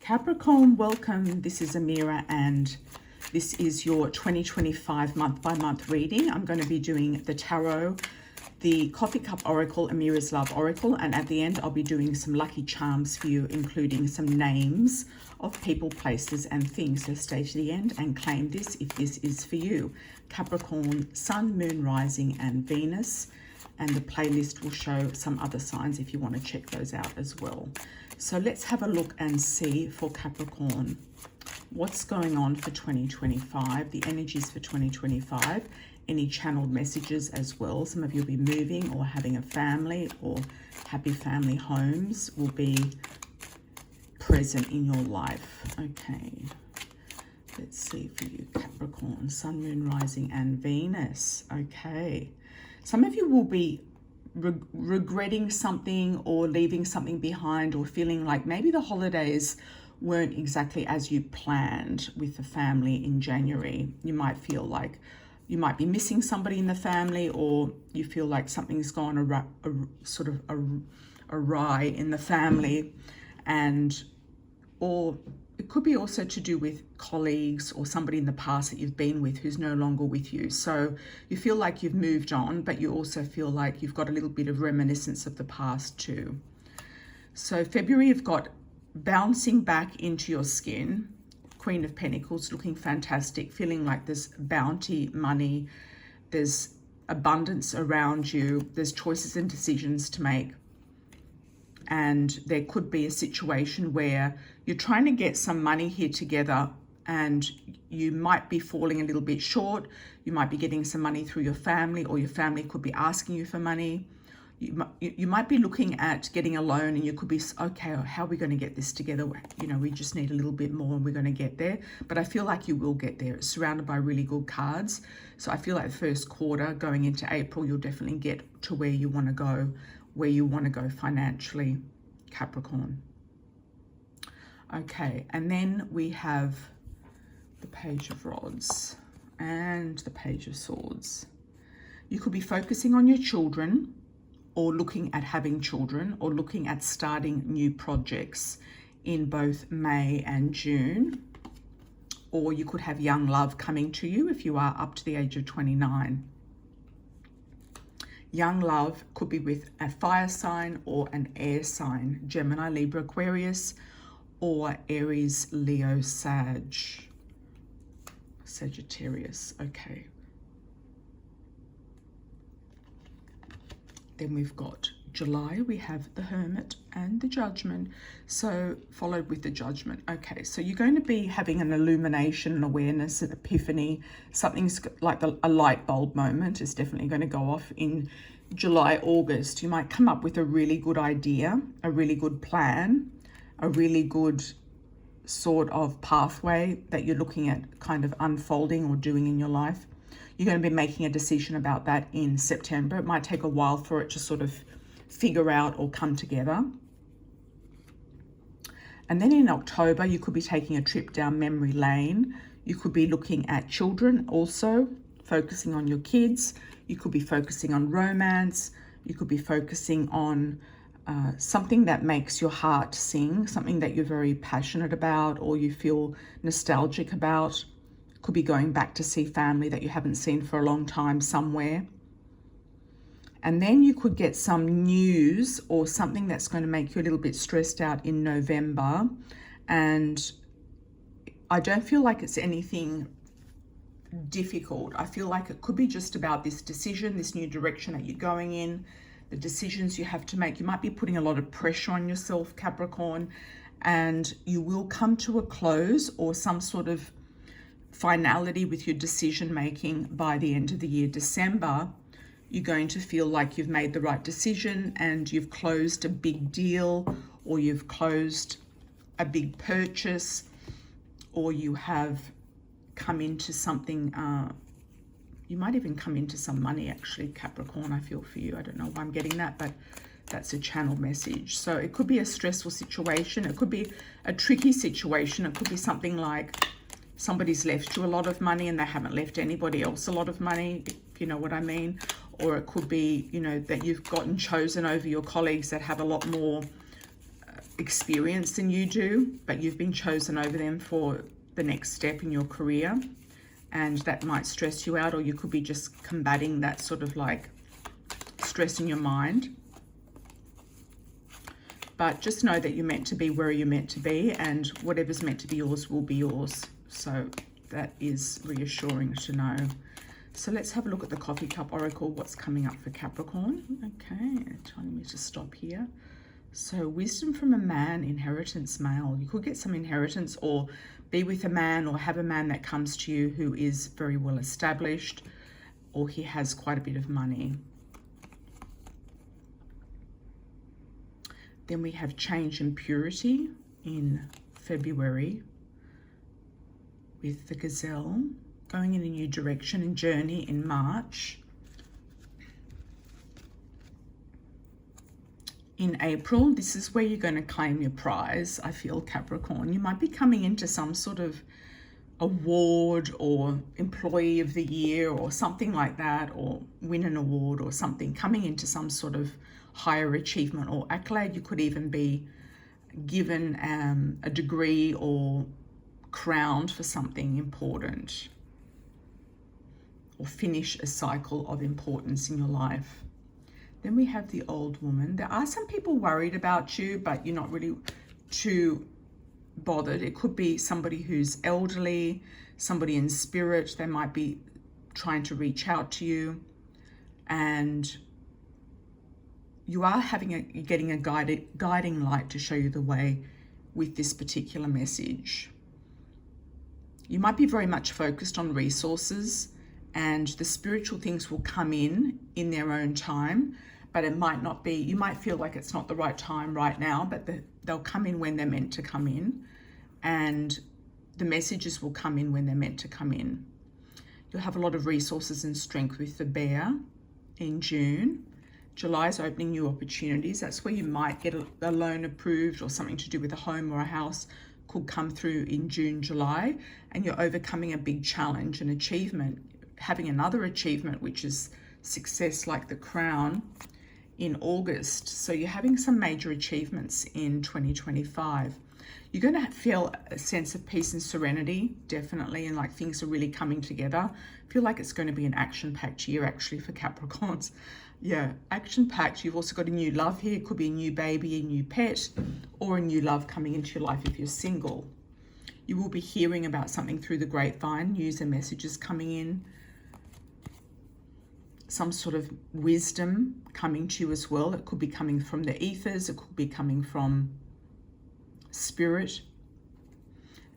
Capricorn, welcome. This is Amira and this is your 2025 month-by-month reading. I'm going to be doing the tarot, the coffee cup oracle, Amira's love oracle, and at the end I'll be doing some lucky charms for you, including some names of people, places and things. So stay to the end and claim this if this is for you. Capricorn, Sun, Moon, Rising and Venus, and the playlist will show some other signs if you want to check those out as well. So let's have a look and see for Capricorn what's going on for 2025, the energies for 2025, any channeled messages as well. Some of you will be moving or having a family, or happy family homes will be present in your life. Okay, let's see for you, Capricorn, Sun, Moon, Rising and Venus. Okay, some of you will be regretting something or leaving something behind, or feeling like maybe the holidays weren't exactly as you planned with the family in January. You might feel like you might be missing somebody in the family, or you feel like something's gone awry in the family, or it could be also to do with colleagues or somebody in the past that you've been with who's no longer with you. So you feel like you've moved on, but you also feel like you've got a little bit of reminiscence of the past too. So February, you've got bouncing back into your skin, Queen of Pentacles, looking fantastic, feeling like there's bounty, money, there's abundance around you, there's choices and decisions to make. And there could be a situation where you're trying to get some money here together and you might be falling a little bit short. You might be getting some money through your family, or your family could be asking you for money. You might be looking at getting a loan, and you could be, okay, how are we going to get this together? You know, we just need a little bit more and we're going to get there. But I feel like you will get there. It's surrounded by really good cards. So I feel like the first quarter going into April, you'll definitely get to where you want to go, financially, Capricorn. Okay, and then we have the Page of Rods and the Page of Swords. You could be focusing on your children, or looking at having children, or looking at starting new projects in both May and June. Or you could have young love coming to you if you are up to the age of 29. Young love could be with a fire sign or an air sign, Gemini, Libra, Aquarius, or Aries, Leo, Sagittarius. Okay. Then we've got July, we have the Hermit and the Judgment, so followed with the Judgment. Okay, so you're going to be having an illumination, an awareness, an epiphany. Something's like a light bulb moment is definitely going to go off in July, August. You might come up with a really good idea, a really good plan, a really good sort of pathway that you're looking at kind of unfolding or doing in your life. You're going to be making a decision about that in September. It might take a while for it to sort of figure out or come together. And then in October, you could be taking a trip down memory lane. You could be looking at children also, focusing on your kids. You could be focusing on romance. You could be focusing on something that makes your heart sing, something that you're very passionate about or you feel nostalgic about. Could be going back to see family that you haven't seen for a long time somewhere. And then you could get some news or something that's going to make you a little bit stressed out in November. And I don't feel like it's anything difficult. I feel like it could be just about this decision, this new direction that you're going in, the decisions you have to make. You might be putting a lot of pressure on yourself, Capricorn, and you will come to a close or some sort of finality with your decision making by the end of the year. December, you're going to feel like you've made the right decision and you've closed a big deal, or you've closed a big purchase, or you have come into something. You might even come into some money, actually, Capricorn, I feel for you. I don't know why I'm getting that, but that's a channel message. So it could be a stressful situation. It could be a tricky situation. It could be something like somebody's left you a lot of money and they haven't left anybody else a lot of money, if you know what I mean. Or it could be, you know, that you've gotten chosen over your colleagues that have a lot more experience than you do, but you've been chosen over them for the next step in your career, and that might stress you out, or you could be just combating that sort of like stress in your mind. But just know that you're meant to be where you're meant to be, and whatever's meant to be yours will be yours. So that is reassuring to know. So let's have a look at the Coffee Cup Oracle, what's coming up for Capricorn. Okay, telling me to stop here. So wisdom from a man, inheritance male. You could get some inheritance, or be with a man, or have a man that comes to you who is very well established, or he has quite a bit of money. Then we have change and purity in February with the Gazelle, going in a new direction and journey in March. In April, this is where you're going to claim your prize, I feel, Capricorn. You might be coming into some sort of award or employee of the year or something like that, or win an award or something, coming into some sort of higher achievement or accolade. You could even be given a degree or crowned for something important, or finish a cycle of importance in your life. Then we have the old woman. There are some people worried about you, but you're not really too bothered. It could be somebody who's elderly, somebody in spirit. They might be trying to reach out to you, and you are getting a guiding light to show you the way with this particular message. You might be very much focused on resources, and the spiritual things will come in their own time, but it might not be, you might feel like it's not the right time right now, but they'll come in when they're meant to come in, and the messages will come in when they're meant to come in. You'll have a lot of resources and strength with the Bear in June. July is opening new opportunities. That's where you might get a loan approved, or something to do with a home or a house could come through in June, July, and you're overcoming a big challenge, an achievement, having another achievement, which is success like the Crown in August. So you're having some major achievements in 2025. You're going to feel a sense of peace and serenity, definitely, and like things are really coming together. I feel like it's going to be an action-packed year, actually, for Capricorns. Yeah, action-packed. You've also got a new love here. It could be a new baby, a new pet, or a new love coming into your life if you're single. You will be hearing about something through the grapevine, news and messages coming in. Some sort of wisdom coming to you as well. It could be coming from the ethers. It could be coming from spirit.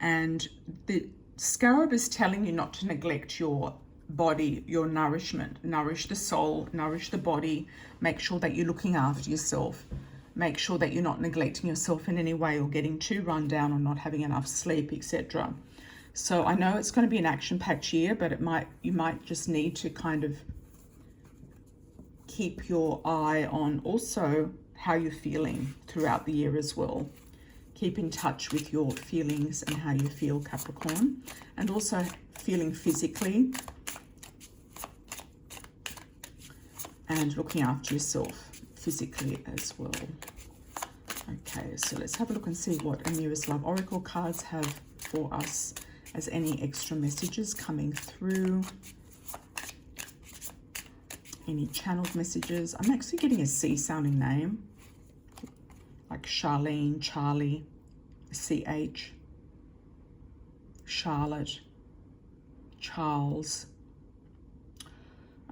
And the Scarab is telling you not to neglect your body, your nourishment. Nourish the soul, nourish the body. Make sure that you're looking after yourself. Make sure that you're not neglecting yourself in any way, or getting too run down, or not having enough sleep, etc. So I know it's going to be an action-packed year, but you might just need to kind of keep your eye on also how you're feeling throughout the year as well. Keep in touch with your feelings and how you feel, Capricorn, and also feeling physically and looking after yourself physically as well. Okay, so let's have a look and see what Amira's Love Oracle cards have for us as any extra messages coming through. Any channeled messages. I'm actually getting a C sounding name, like Charlene, Charlie, CH, Charlotte, Charles.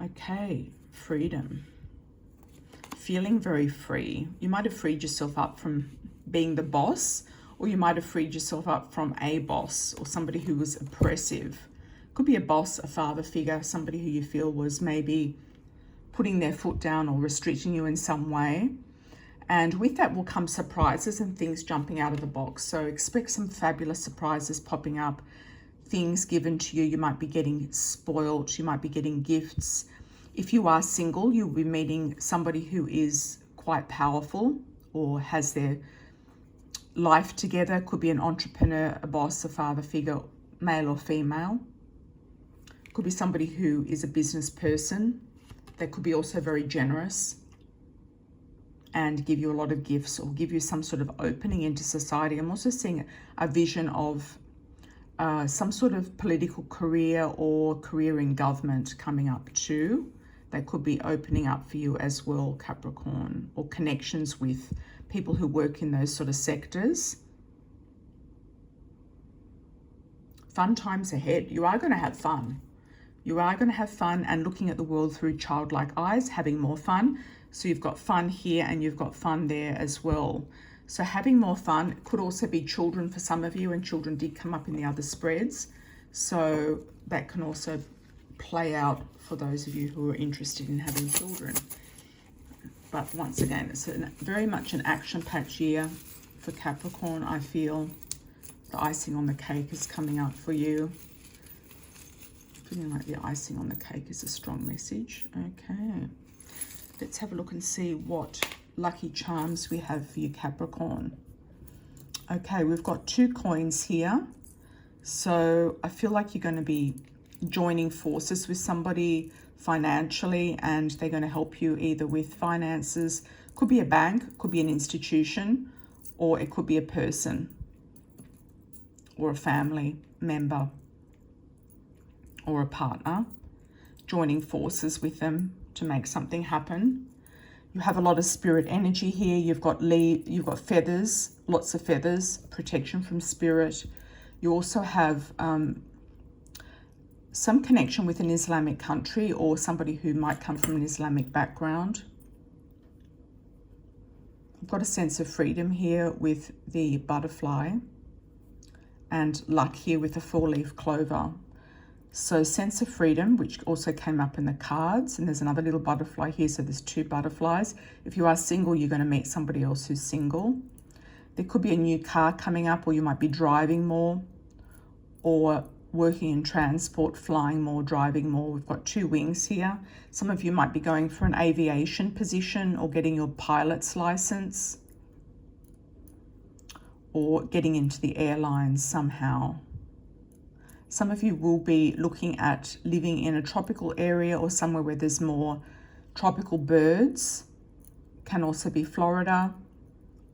Okay, freedom. Feeling very free. You might have freed yourself up from being the boss, or you might have freed yourself up from a boss or somebody who was oppressive. Could be a boss, a father figure, somebody who you feel was maybe putting their foot down or restricting you in some way. And with that will come surprises and things jumping out of the box. So expect some fabulous surprises popping up, things given to you. You might be getting spoiled. You might be getting gifts. If you are single, you'll be meeting somebody who is quite powerful or has their life together. Could be an entrepreneur, a boss, a father figure, male or female. Could be somebody who is a business person. They could be also very generous. and give you a lot of gifts or give you some sort of opening into society. I'm also seeing a vision of some sort of political career or career in government coming up too. That could be opening up for you as well, Capricorn, or connections with people who work in those sort of sectors. Fun times ahead. You are going to have fun. You are going to have fun and looking at the world through childlike eyes, having more fun. So you've got fun here and you've got fun there as well. So having more fun could also be children for some of you, and children did come up in the other spreads. So that can also play out for those of you who are interested in having children. But once again, it's very much an action-packed year for Capricorn, I feel. The icing on the cake is coming up for you. Feeling like the icing on the cake is a strong message. Okay. Let's have a look and see what lucky charms we have for you, Capricorn. Okay, we've got 2 coins here. So I feel like you're going to be joining forces with somebody financially, and they're going to help you either with finances. Could be a bank, could be an institution, or it could be a person or a family member or a partner, joining forces with them to make something happen. You have a lot of spirit energy here. You've got feathers, lots of feathers, protection from spirit. You also have some connection with an Islamic country or somebody who might come from an Islamic background. I've got a sense of freedom here with the butterfly, and luck here with the 4-leaf clover. So sense of freedom, which also came up in the cards, and there's another little butterfly here, so there's 2 butterflies. If you are single, you're going to meet somebody else who's single. There could be a new car coming up, or you might be driving more, or working in transport, flying more, driving more. We've got 2 wings here. Some of you might be going for an aviation position or getting your pilot's license, or getting into the airlines somehow. Some of you will be looking at living in a tropical area or somewhere where there's more tropical birds. Can also be Florida,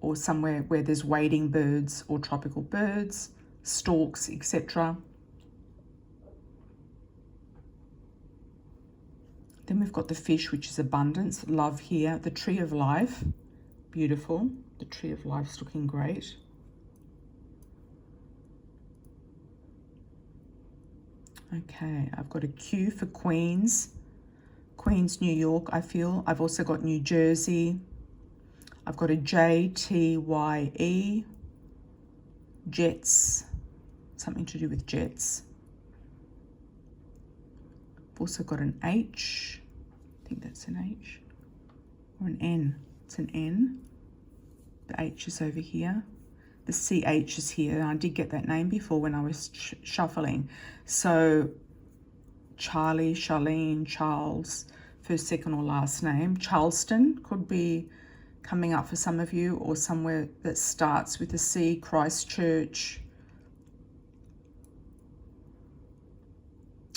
or somewhere where there's wading birds or tropical birds, storks, etc. Then we've got the fish, which is abundance, love here. The tree of life, beautiful. The tree of life's looking great. Okay, I've got a Q for Queens. Queens, New York, I feel. I've also got New Jersey. I've got a JTYE. Jets, something to do with jets. I've also got an H. I think that's an H. Or an N. It's an N. The H is over here. The CH is here. I did get that name before when I was shuffling. So Charlie, Charlene, Charles, first, second, or last name. Charleston could be coming up for some of you, or somewhere that starts with a C. Christchurch.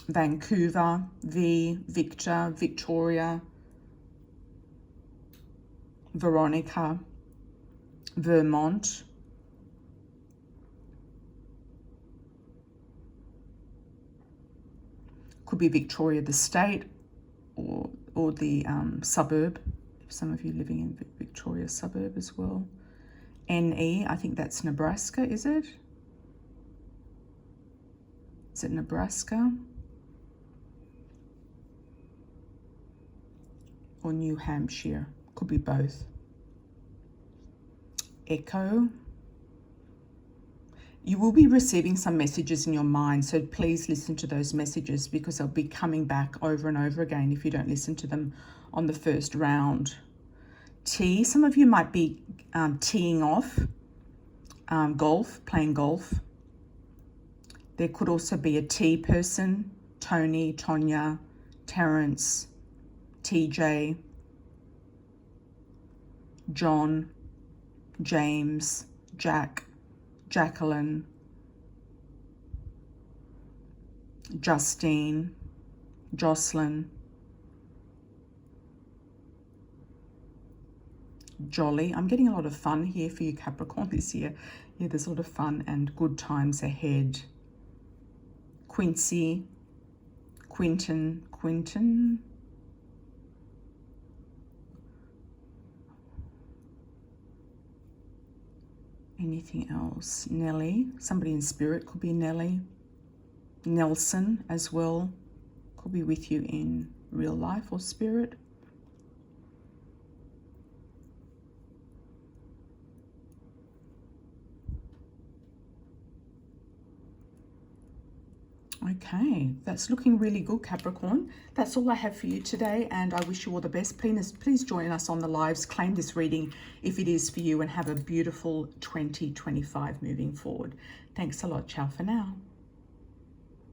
Vancouver, V. Victor, Victoria. Veronica, Vermont. Could be Victoria, the state, or the suburb, if some of you living in Victoria suburb as well. NE, I think that's Nebraska, is it? Is it Nebraska? Or New Hampshire, could be both. Echo. You will be receiving some messages in your mind, so please listen to those messages, because they'll be coming back over and over again if you don't listen to them on the first round. T, some of you might be teeing off, golf, playing golf. There could also be a T person, Tony, Tonya, Terrence, TJ, John, James, Jack, Jacqueline, Justine, Jocelyn, jolly. I'm getting a lot of fun here for you, Capricorn, this year. Yeah, there's a lot of fun and good times ahead. Quincy, Quinton. Anything else? Nelly, somebody in spirit, could be Nelly. Nelson as well, could be with you in real life or spirit. Okay, that's looking really good, Capricorn. That's all I have for you today, and I wish you all the best. Please join us on the lives, claim this reading if it is for you, and have a beautiful 2025 moving forward. Thanks a lot. Ciao for now.